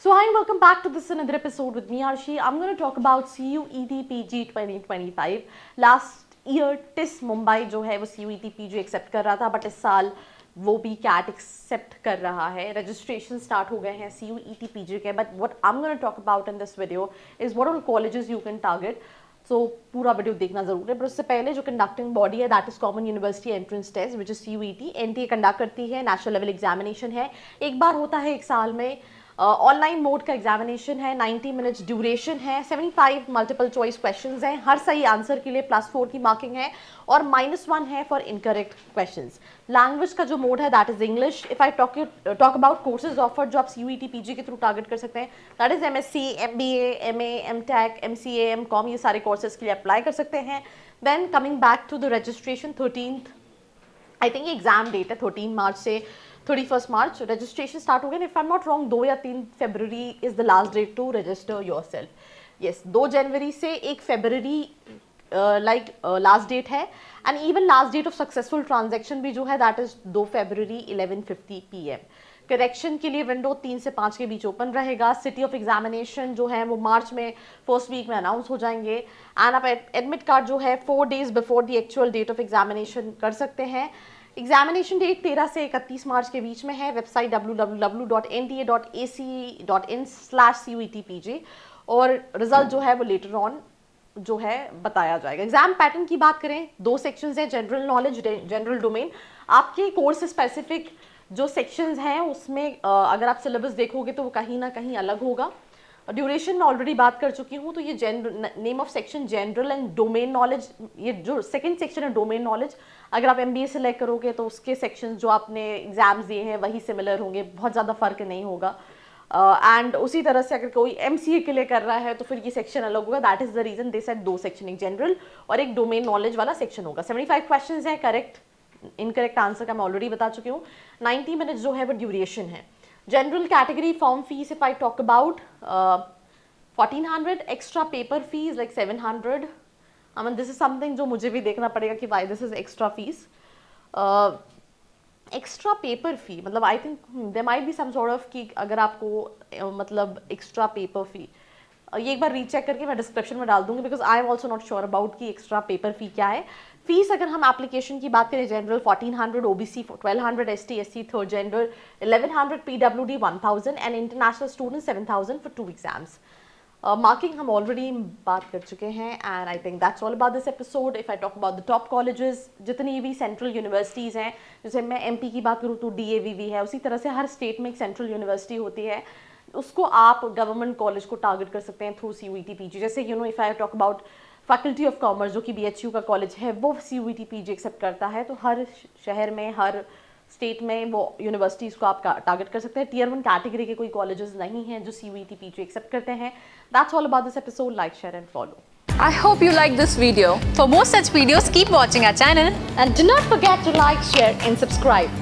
So hi and welcome back to this another episode with me Arshi. I'm going to talk about CUET PG 2025. Last year TIS Mumbai जो है वो CUET PG accept कर रहा था, but इस साल वो भी कैट एक्सेप्ट कर रहा है. रजिस्ट्रेशन स्टार्ट हो गए हैं CUET PG के, but what I am going to talk about in this video is what are colleges you can target. So पूरा वीडियो देखना जरूर है. पर उससे पहले जो कंडक्टिंग बॉडी है that is common university entrance test which is CUET. NTA conduct करती है, नेशनल लेवल एग्जामिनेशन है, एक बार होता है एक साल में. ऑनलाइन मोड का एग्जामिनेशन है, 90 मिनट्स ड्यूरेशन है, 75 मल्टीपल चॉइस क्वेश्चंस हैं, हर सही आंसर के लिए +4 की मार्किंग है और -1 है फॉर इनकरेक्ट क्वेश्चंस. लैंग्वेज का जो मोड है that is English. If I talk about courses offered जो आप CUET PG के थ्रू टारगेट कर सकते हैं that is MSc, MBA, MA, MTech, MCA, MCOM, ये सारे कोर्सेज के लिए अप्लाई कर सकते हैं. Then coming back to the registration, 13th I think exam date है, 13 मार्च से 31 मार्च रजिस्ट्रेशन स्टार्ट हो गया. If I am not wrong 2 या 3 February is the last date to register yourself. Yes, 2 जनवरी से 1 फरवरी लास्ट डेट है. And even last date of successful transaction भी जो है that is 2 February 11:50 PM. Correction के लिए विंडो 3 से 5 के बीच ओपन रहेगा. सिटी ऑफ एग्जामिनेशन जो है वो मार्च में फर्स्ट वीक में अनाउंस हो जाएंगे. एंड आप एडमिट कार्ड जो है 4 days before the actual date of examination कर सकते हैं. एग्जामिनेशन डेट 13 से 31 मार्च के बीच में है. वेबसाइट www.nta.ac.in/CUETPG और रिजल्ट जो है वो लेटर ऑन जो है बताया जाएगा. एग्जाम पैटर्न की बात करें, 2 सेक्शंस हैं, जनरल नॉलेज, जनरल डोमेन. आपके कोर्स स्पेसिफिक जो सेक्शंस हैं उसमें अगर आप सिलेबस देखोगे तो वो कहीं ना कहीं अलग होगा. ड्यूरेशन में ऑलरेडी बात कर चुकी हूँ. तो ये name of section general and domain knowledge, ये जो सेकंड सेक्शन है डोमेन नॉलेज, अगर आप MBA सेलेक्ट करोगे तो उसके सेक्शंस जो आपने एग्जाम्स दिए हैं वही सिमिलर होंगे, बहुत ज़्यादा फर्क नहीं होगा. एंड उसी तरह से अगर कोई MCA के लिए कर रहा है तो फिर ये सेक्शन अलग होगा. That is the reason they said 2 section, एक जनरल और एक डोमेन नॉलेज वाला सेक्शन होगा. 75 क्वेश्चन है. करेक्ट इनकरेक्ट आंसर का मैं ऑलरेडी बता चुकी हूँ. 90 मिनट्स जो है वो ड्यूरेशन है. General category form fees if I talk about 1400, extra paper fees like 700. I mean this is something जो मुझे भी देखना पड़ेगा कि why this is extra fees. Extra paper fee मतलब I think there might be some sort of कि अगर आपको मतलब एक्स्ट्रा पेपर फी ये एक बार रीचेक करके मैं डिस्क्रिप्शन में डाल दूंगी because I am also not sure about कि एक्स्ट्रा पेपर फी क्या है. फीस अगर हम एप्लीकेशन की बात करें, general 1400, OBC 1200, ST SC third gender 1100, PWD 1000 and international student 7000 for 2 exams. Marking हम ऑलरेडी बात कर चुके हैं and I think that's all about this episode. If I talk about the top colleges, जितनी भी सेंट्रल यूनिवर्सिटीज़ हैं, जैसे मैं MP की बात करूँ तो DAVV है, उसी तरह से हर स्टेट में एक सेंट्रल यूनिवर्सिटी होती है, उसको आप गवर्नमेंट कॉलेज को टारगेट कर सकते हैं थ्रू CUET PG. जैसे if I talk about faculty of commerce जो कि BHU का कॉलेज है वो CUET PG एक्सेप्ट करता है. तो हर शहर में, हर स्टेट में वो यूनिवर्सिटीज़ को आप टारगेट कर सकते हैं. Tier 1 कैटेगरी के कोई कॉलेजेस नहीं हैं जो CUET PG एक्सेप्ट करते हैं. That's all about this episode. Like, share and follow. I hope you like this video. For more such videos, keep watching our channel. And do not forget to like, share and subscribe.